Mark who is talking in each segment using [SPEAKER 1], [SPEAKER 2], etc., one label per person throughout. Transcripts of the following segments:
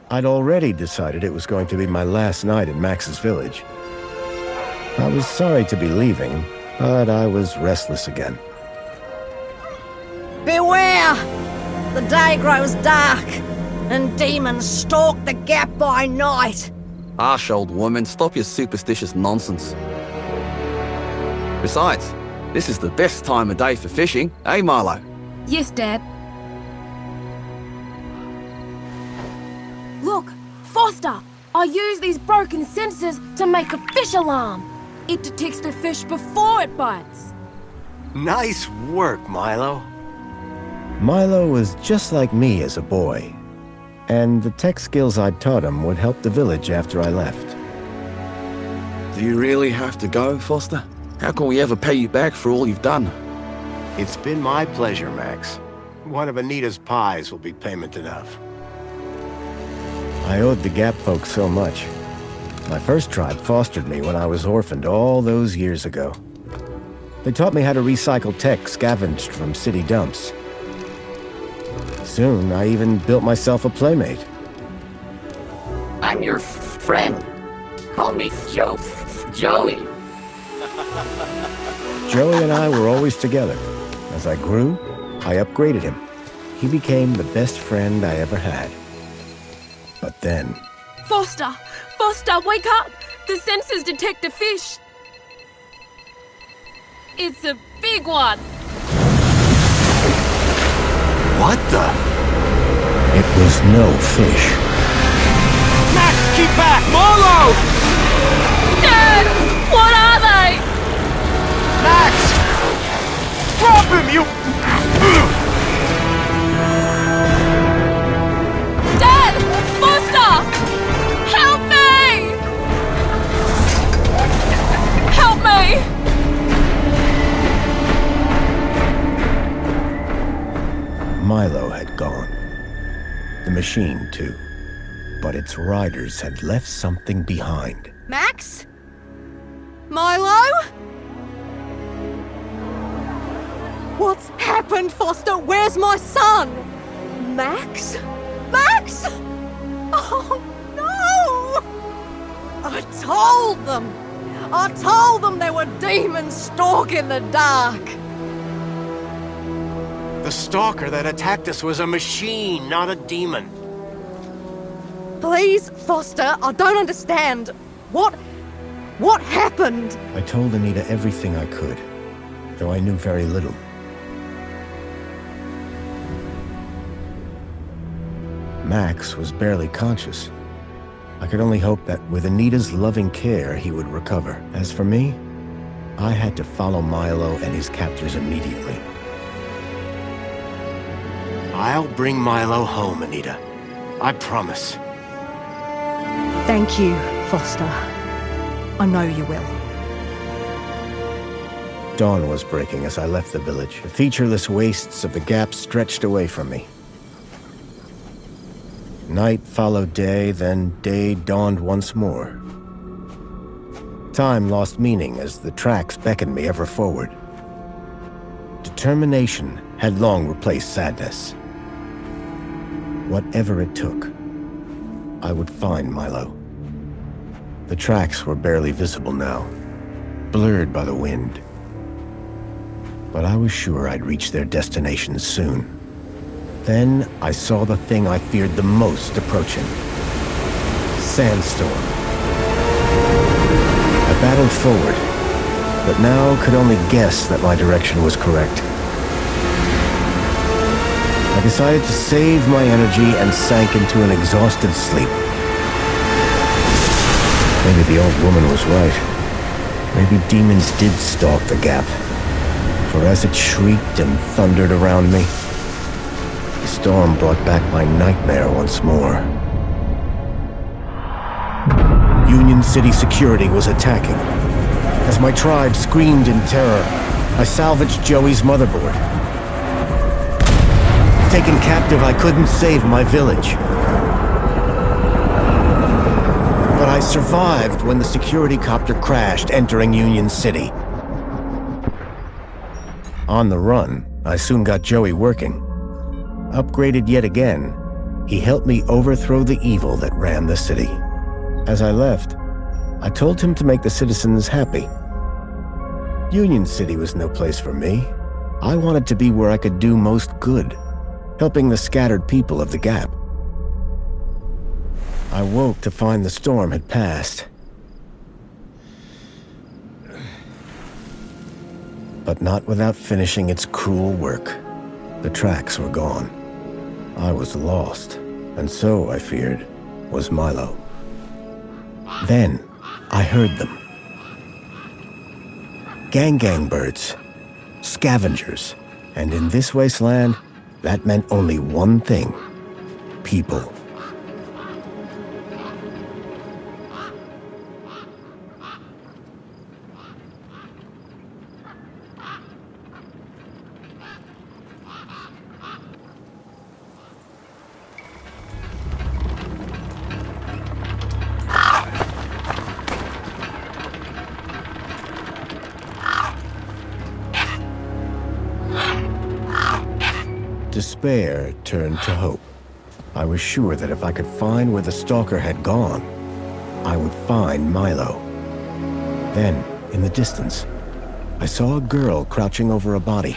[SPEAKER 1] I'd already decided it was going to be my last night in Max's village. I was sorry to be leaving, but I was restless again.
[SPEAKER 2] Beware! The day grows dark, and demons stalk the gap by night.
[SPEAKER 3] Harsh, old woman, stop your superstitious nonsense. Besides, this is the best time of day for fishing, eh, Milo?
[SPEAKER 4] Yes, Dad. Look, Foster! I use these broken sensors to make a fish alarm. It detects the fish before it bites.
[SPEAKER 5] Nice work, Milo.
[SPEAKER 1] Milo was just like me as a boy, and the tech skills I'd taught him would help the village after I left.
[SPEAKER 3] Do you really have to go, Foster? How can we ever pay you back for all you've done?
[SPEAKER 5] It's been my pleasure, Max. One of Anita's pies will be payment enough.
[SPEAKER 1] I owed the Gap folks so much. My first tribe fostered me when I was orphaned all those years ago. They taught me how to recycle tech scavenged from city dumps. Soon, I even built myself a playmate.
[SPEAKER 6] I'm your friend. Call me Joey.
[SPEAKER 1] Joey and I were always together. As I grew, I upgraded him. He became the best friend I ever had. But then...
[SPEAKER 4] Foster! Foster, wake up! The sensors detect a fish. It's a big one.
[SPEAKER 5] What the?
[SPEAKER 1] It was no fish.
[SPEAKER 5] Max, keep back! Molo!
[SPEAKER 4] Dad! What are they?
[SPEAKER 5] Max! Drop him, you...
[SPEAKER 4] Dad! Foster! Help me! Help me!
[SPEAKER 1] Milo had gone. The machine, too. But its riders had left something behind.
[SPEAKER 2] Max? Milo? What's happened, Foster? Where's my son? Max? Max? Oh, no! I told them there were demons stalking the dark.
[SPEAKER 5] The stalker that attacked us was a machine, not a demon.
[SPEAKER 2] Please, Foster, I don't understand. What happened?
[SPEAKER 1] I told Anita everything I could, though I knew very little. Max was barely conscious. I could only hope that with Anita's loving care, he would recover. As for me, I had to follow Milo and his captors immediately.
[SPEAKER 5] I'll bring Milo home, Anita. I promise.
[SPEAKER 2] Thank you, Foster. I know you will.
[SPEAKER 1] Dawn was breaking as I left the village. The featureless wastes of the Gap stretched away from me. Night followed day, then day dawned once more. Time lost meaning as the tracks beckoned me ever forward. Determination had long replaced sadness. Whatever it took, I would find Milo. The tracks were barely visible now, blurred by the wind. But I was sure I'd reach their destination soon. Then I saw the thing I feared the most approaching. Sandstorm. I battled forward, but now could only guess that my direction was correct. I decided to save my energy and sank into an exhausted sleep. Maybe the old woman was right. Maybe demons did stalk the Gap. For as it shrieked and thundered around me, the storm brought back my nightmare once more. Union City security was attacking. As my tribe screamed in terror, I salvaged Joey's motherboard. Taken captive, I couldn't save my village. But I survived when the security copter crashed, entering Union City. On the run, I soon got Joey working. Upgraded yet again, he helped me overthrow the evil that ran the city. As I left, I told him to make the citizens happy. Union City was no place for me. I wanted to be where I could do most good, helping the scattered people of the Gap. I woke to find the storm had passed. But not without finishing its cruel work. The tracks were gone. I was lost, and so, I feared, was Milo. Then, I heard them. Gang birds, scavengers, and in this wasteland, that meant only one thing: people. Despair turned to hope. I was sure that if I could find where the stalker had gone, I would find Milo. Then, in the distance, I saw a girl crouching over a body.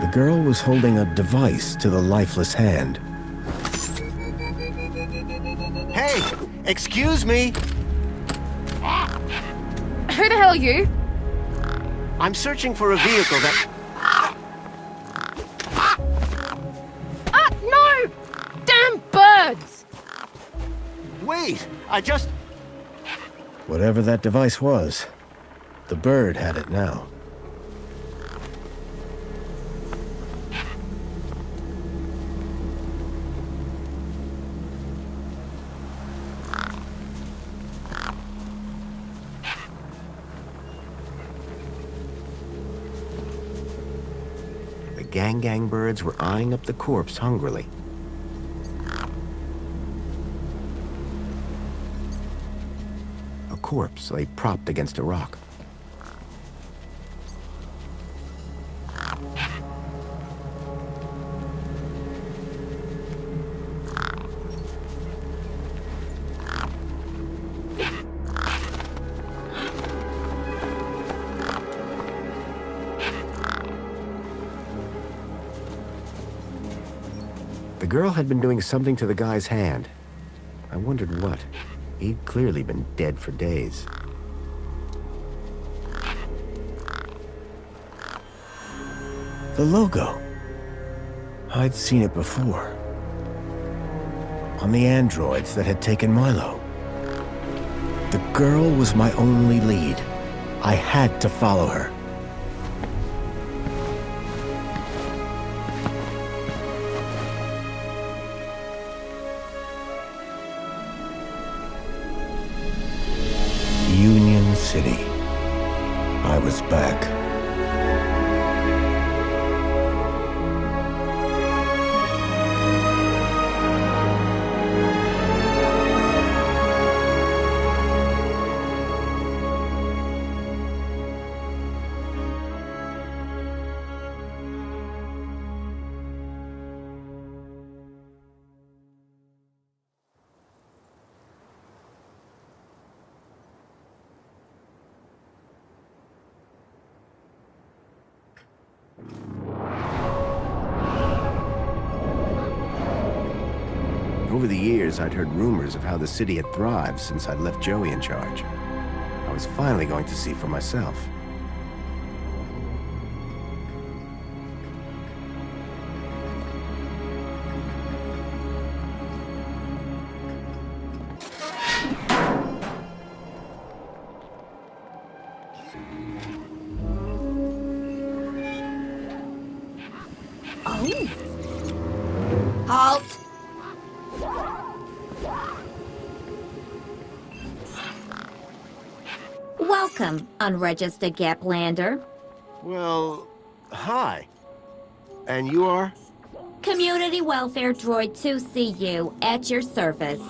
[SPEAKER 1] The girl was holding a device to the lifeless hand.
[SPEAKER 5] Hey! Excuse me!
[SPEAKER 4] Who the hell are you?
[SPEAKER 5] I'm searching for a vehicle that...
[SPEAKER 4] Ah, no! Damn birds!
[SPEAKER 5] Wait! I just...
[SPEAKER 1] Whatever that device was, the bird had it now. The gang birds were eyeing up the corpse hungrily. A corpse lay propped against a rock. The girl had been doing something to the guy's hand. I wondered what. He'd clearly been dead for days. The logo. I'd seen it before. On the androids that had taken Milo. The girl was my only lead. I had to follow her. Union City. I was back. Over the years, I'd heard rumors of how the city had thrived since I'd left Joey in charge. I was finally going to see for myself.
[SPEAKER 2] Halt!
[SPEAKER 7] Welcome, unregistered Gaplander.
[SPEAKER 5] Well, hi. And you are?
[SPEAKER 7] Community Welfare Droid 2CU at your service.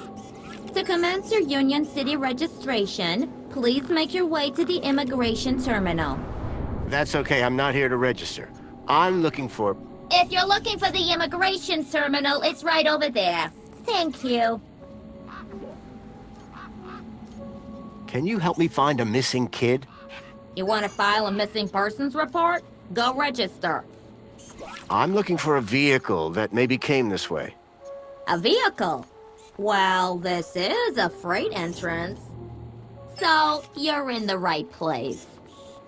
[SPEAKER 7] To commence your Union City registration, please make your way to the immigration terminal.
[SPEAKER 5] That's okay, I'm not here to register. I'm looking for...
[SPEAKER 7] If you're looking for the immigration terminal, it's right over there. Thank you.
[SPEAKER 5] Can you help me find a missing kid?
[SPEAKER 7] You want to file a missing persons report? Go register.
[SPEAKER 5] I'm looking for a vehicle that maybe came this way.
[SPEAKER 7] A vehicle? Well, this is a freight entrance. So, you're in the right place.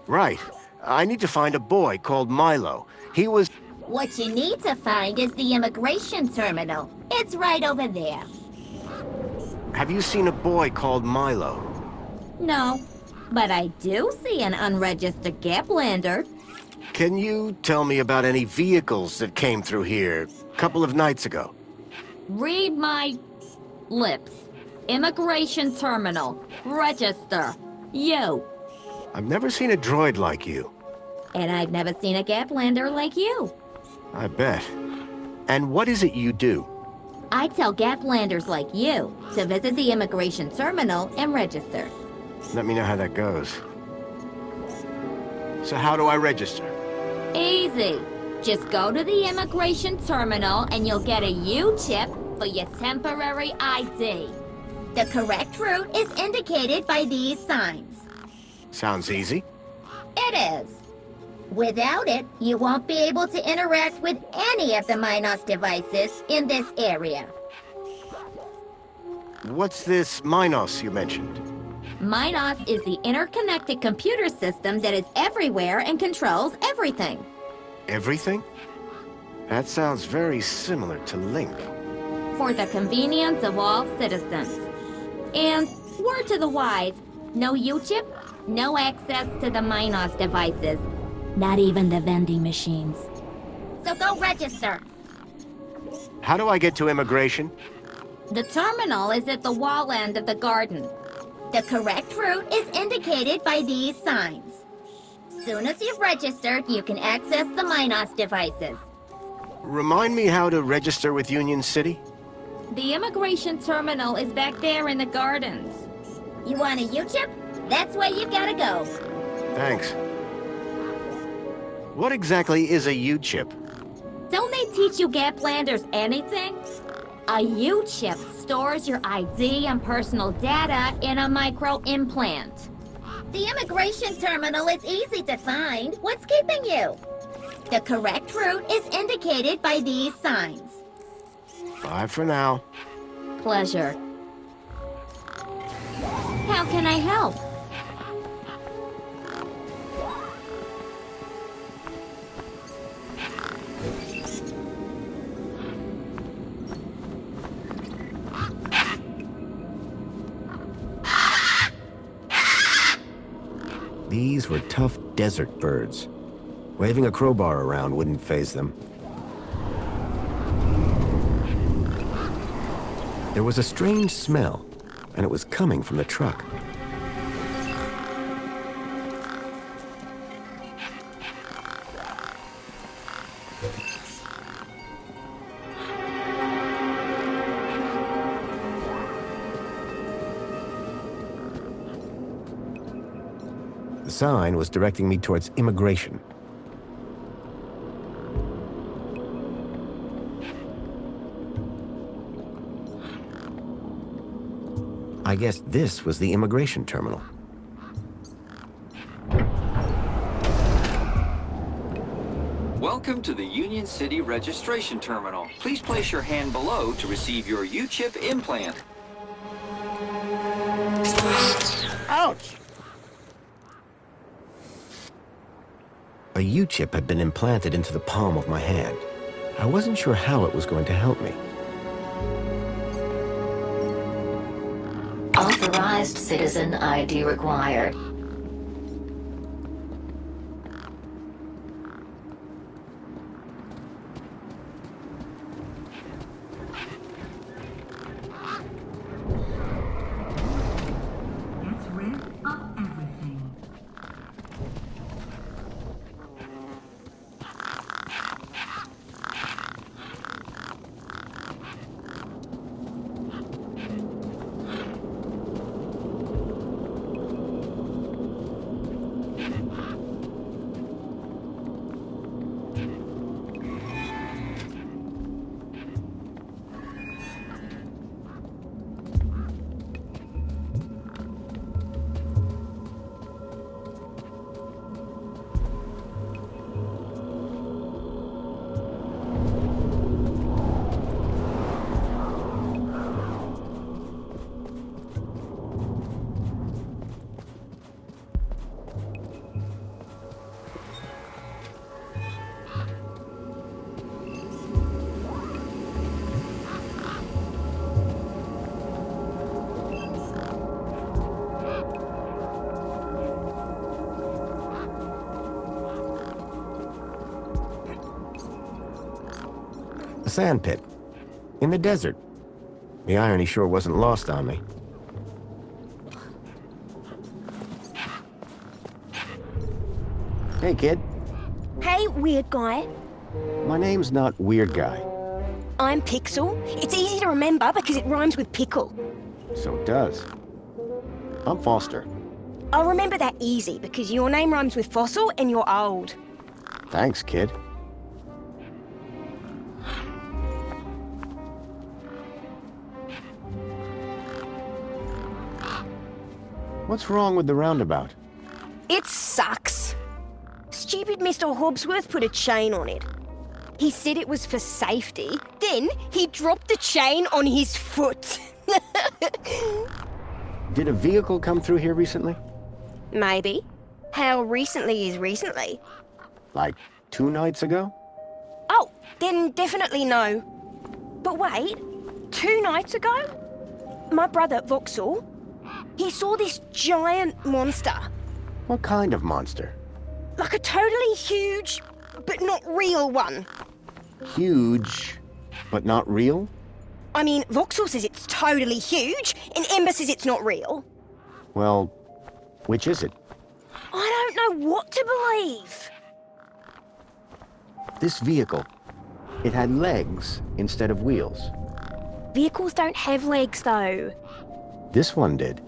[SPEAKER 5] Right. I need to find a boy called Milo. He was...
[SPEAKER 7] What you need to find is the immigration terminal. It's right over there.
[SPEAKER 5] Have you seen a boy called Milo?
[SPEAKER 7] No, but I do see an unregistered Gaplander.
[SPEAKER 5] Can you tell me about any vehicles that came through here a couple of nights ago?
[SPEAKER 7] Read my lips. Immigration terminal. Register. You.
[SPEAKER 5] I've never seen a droid like you.
[SPEAKER 7] And I've never seen a Gaplander like you.
[SPEAKER 5] I bet. And what is it you do?
[SPEAKER 7] I tell Gaplanders like you to visit the immigration terminal and register.
[SPEAKER 5] Let me know how that goes. So how do I register?
[SPEAKER 7] Easy. Just go to the immigration terminal and you'll get a U-chip for your temporary ID. The correct route is indicated by these signs.
[SPEAKER 5] Sounds easy.
[SPEAKER 7] It is. Without it, you won't be able to interact with any of the Minos devices in this area.
[SPEAKER 5] What's this Minos you mentioned?
[SPEAKER 7] Minos is the interconnected computer system that is everywhere and controls everything.
[SPEAKER 5] Everything? That sounds very similar to Link.
[SPEAKER 7] For the convenience of all citizens. And, word to the wise, no U-chip, no access to the Minos devices. Not even the vending machines. So go register.
[SPEAKER 5] How do I get to immigration?
[SPEAKER 7] The terminal is at the wall end of the garden. The correct route is indicated by these signs. Soon as you've registered, you can access the Minos devices.
[SPEAKER 5] Remind me how to register with Union City?
[SPEAKER 7] The immigration terminal is back there in the gardens. You want a U-chip? That's where you've got to go.
[SPEAKER 5] Thanks. What exactly is a U-chip?
[SPEAKER 7] Don't they teach you Gaplanders anything? A U-chip stores your ID and personal data in a micro-implant. The immigration terminal is easy to find. What's keeping you? The correct route is indicated by these signs.
[SPEAKER 5] Bye for now.
[SPEAKER 7] Pleasure. How can I help?
[SPEAKER 1] These were tough desert birds. Waving a crowbar around wouldn't faze them. There was a strange smell, and it was coming from the truck. The sign was directing me towards immigration. I guess this was the immigration terminal.
[SPEAKER 8] Welcome to the Union City Registration Terminal. Please place your hand below to receive your U-chip implant.
[SPEAKER 5] Ouch!
[SPEAKER 1] A U-chip had been implanted into the palm of my hand. I wasn't sure how it was going to help me.
[SPEAKER 9] Authorized citizen ID required.
[SPEAKER 5] sand pit. In the desert. The irony sure wasn't lost on me. Hey, kid.
[SPEAKER 9] Hey, weird guy.
[SPEAKER 5] My name's not Weird Guy.
[SPEAKER 9] I'm Pixel. It's easy to remember because it rhymes with pickle.
[SPEAKER 5] So it does. I'm Foster.
[SPEAKER 9] I'll remember that easy because your name rhymes with fossil and you're old.
[SPEAKER 5] Thanks, kid. What's wrong with the roundabout?
[SPEAKER 9] It sucks. Stupid Mr. Hobbsworth put a chain on it. He said it was for safety. Then he dropped the chain on his foot.
[SPEAKER 5] Did a vehicle come through here recently?
[SPEAKER 9] Maybe. How recently is recently?
[SPEAKER 5] Like 2 nights ago?
[SPEAKER 9] Oh, then definitely no. But wait, 2 nights ago? My brother, Vauxhall, he saw this giant monster.
[SPEAKER 5] What kind of monster?
[SPEAKER 9] Like a totally huge, but not real one.
[SPEAKER 5] Huge, but not real?
[SPEAKER 9] I mean, Vauxhall says it's totally huge, and Ember says it's not real.
[SPEAKER 5] Well, which is it?
[SPEAKER 9] I don't know what to believe.
[SPEAKER 5] This vehicle. It had legs instead of wheels.
[SPEAKER 9] Vehicles don't have legs, though.
[SPEAKER 5] This one did.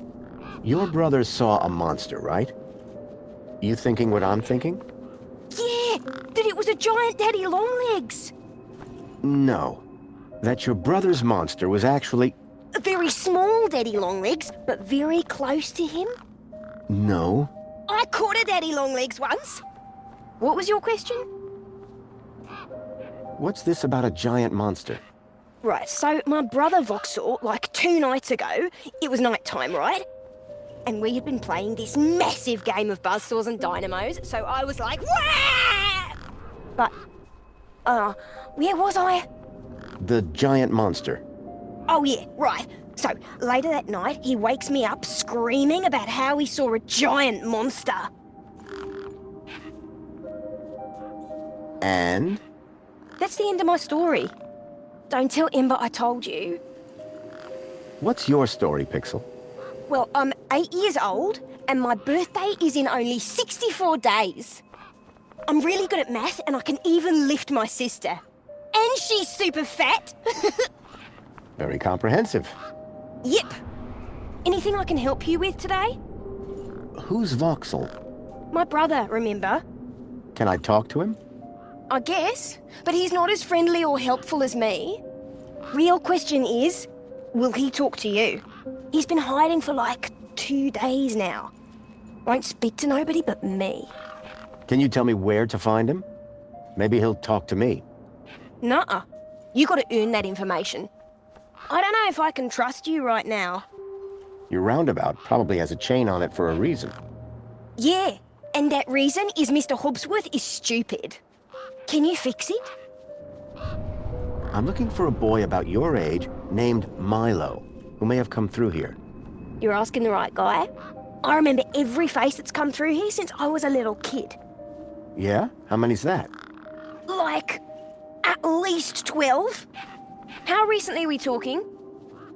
[SPEAKER 5] Your brother saw a monster, right? You thinking what I'm thinking?
[SPEAKER 9] Yeah, that it was a giant daddy longlegs.
[SPEAKER 5] No. That your brother's monster was actually...
[SPEAKER 9] A very small daddy longlegs, but very close to him.
[SPEAKER 5] No.
[SPEAKER 9] I caught a daddy longlegs once. What was your question?
[SPEAKER 5] What's this about a giant monster?
[SPEAKER 9] Right, so my brother Vauxhall, like 2 nights ago, it was night time, right? And we had been playing this massive game of buzzsaws and dynamos, so I was like, wah! But, where was I?
[SPEAKER 5] The giant monster.
[SPEAKER 9] Oh yeah, right. So, later that night, he wakes me up screaming about how he saw a giant monster.
[SPEAKER 5] And?
[SPEAKER 9] That's the end of my story. Don't tell Ember I told you.
[SPEAKER 5] What's your story, Pixel?
[SPEAKER 9] Well, I'm 8 years old, and my birthday is in only 64 days. I'm really good at math, and I can even lift my sister. And she's super fat.
[SPEAKER 5] Very comprehensive.
[SPEAKER 9] Yep. Anything I can help you with today?
[SPEAKER 5] Who's Vauxhall?
[SPEAKER 9] My brother, remember?
[SPEAKER 5] Can I talk to him?
[SPEAKER 9] I guess, but he's not as friendly or helpful as me. Real question is, will he talk to you? He's been hiding for like 2 days now. Won't speak to nobody but me.
[SPEAKER 5] Can you tell me where to find him? Maybe he'll talk to me.
[SPEAKER 9] Nuh-uh. You gotta earn that information. I don't know if I can trust you right now.
[SPEAKER 5] Your roundabout probably has a chain on it for a reason.
[SPEAKER 9] Yeah, and that reason is Mr. Hobbsworth is stupid. Can you fix it?
[SPEAKER 5] I'm looking for a boy about your age named Milo, who may have come through here.
[SPEAKER 9] You're asking the right guy. I remember every face that's come through here since I was a little kid.
[SPEAKER 5] Yeah? How many's that?
[SPEAKER 9] Like, at least 12. How recently are we talking?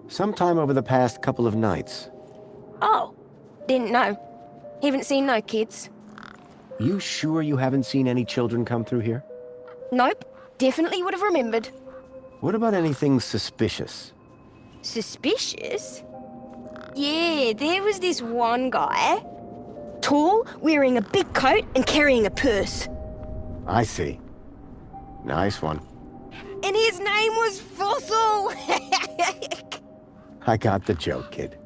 [SPEAKER 5] Sometime over the past couple of nights.
[SPEAKER 9] Oh, didn't know. Haven't seen no kids.
[SPEAKER 5] You sure you haven't seen any children come through here?
[SPEAKER 9] Nope, definitely would have remembered.
[SPEAKER 5] What about anything suspicious?
[SPEAKER 9] Suspicious? Yeah, there was this one guy. Tall, wearing a big coat and carrying a purse.
[SPEAKER 5] I see. Nice one.
[SPEAKER 9] And his name was Fossil!
[SPEAKER 5] I got the joke, kid.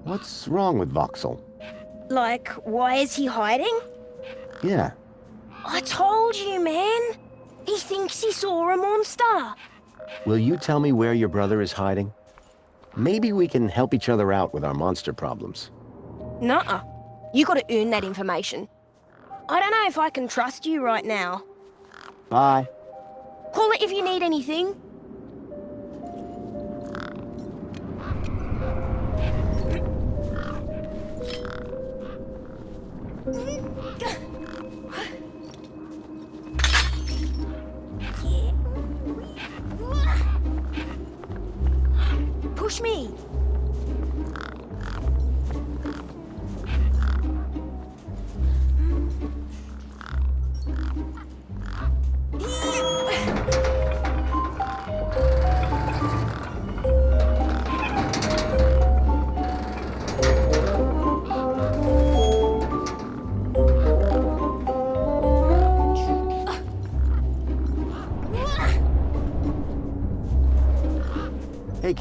[SPEAKER 5] What's wrong with Vauxhall?
[SPEAKER 9] Like, why is he hiding?
[SPEAKER 5] Yeah.
[SPEAKER 9] I told you, man. He thinks he saw a monster.
[SPEAKER 5] Will you tell me where your brother is hiding? Maybe we can help each other out with our monster problems.
[SPEAKER 9] Nuh-uh. You gotta earn that information. I don't know if I can trust you right now.
[SPEAKER 5] Bye.
[SPEAKER 9] Call it if you need anything.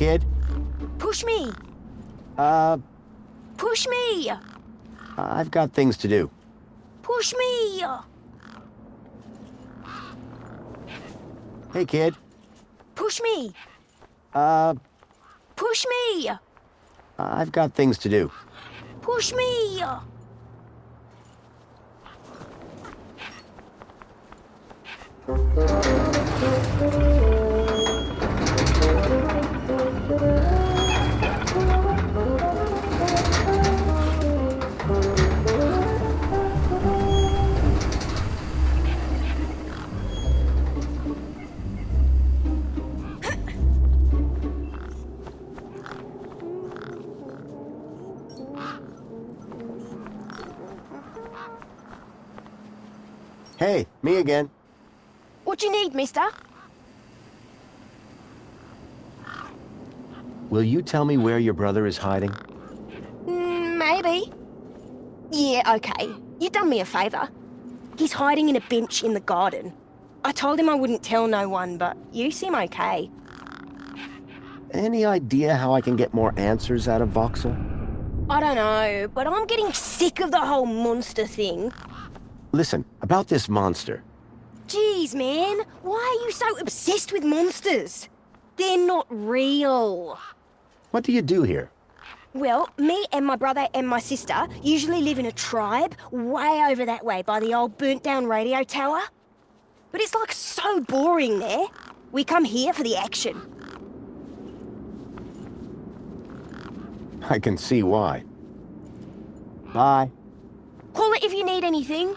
[SPEAKER 5] kid.
[SPEAKER 9] Push me!
[SPEAKER 5] Uh,
[SPEAKER 9] Push me!
[SPEAKER 5] I've got things to do.
[SPEAKER 9] Push me!
[SPEAKER 5] Hey, kid.
[SPEAKER 9] Push me!
[SPEAKER 5] Uh,
[SPEAKER 9] Push me!
[SPEAKER 5] I've got things to do.
[SPEAKER 9] Push me!
[SPEAKER 5] Hey, me again.
[SPEAKER 9] What you need, mister?
[SPEAKER 5] Will you tell me where your brother is hiding?
[SPEAKER 9] Maybe. Yeah, okay. You done me a favour. He's hiding in a bench in the garden. I told him I wouldn't tell no one, but you seem okay.
[SPEAKER 5] Any idea how I can get more answers out of Voxel?
[SPEAKER 9] I don't know, but I'm getting sick of the whole monster thing.
[SPEAKER 5] Listen, about this monster.
[SPEAKER 9] Jeez, man, why are you so obsessed with monsters? They're not real.
[SPEAKER 5] What do you do here?
[SPEAKER 9] Well, me and my brother and my sister usually live in a tribe way over that way by the old burnt-down radio tower. But it's like so boring there. We come here for the action.
[SPEAKER 5] I can see why. Bye.
[SPEAKER 9] Call it if you need anything.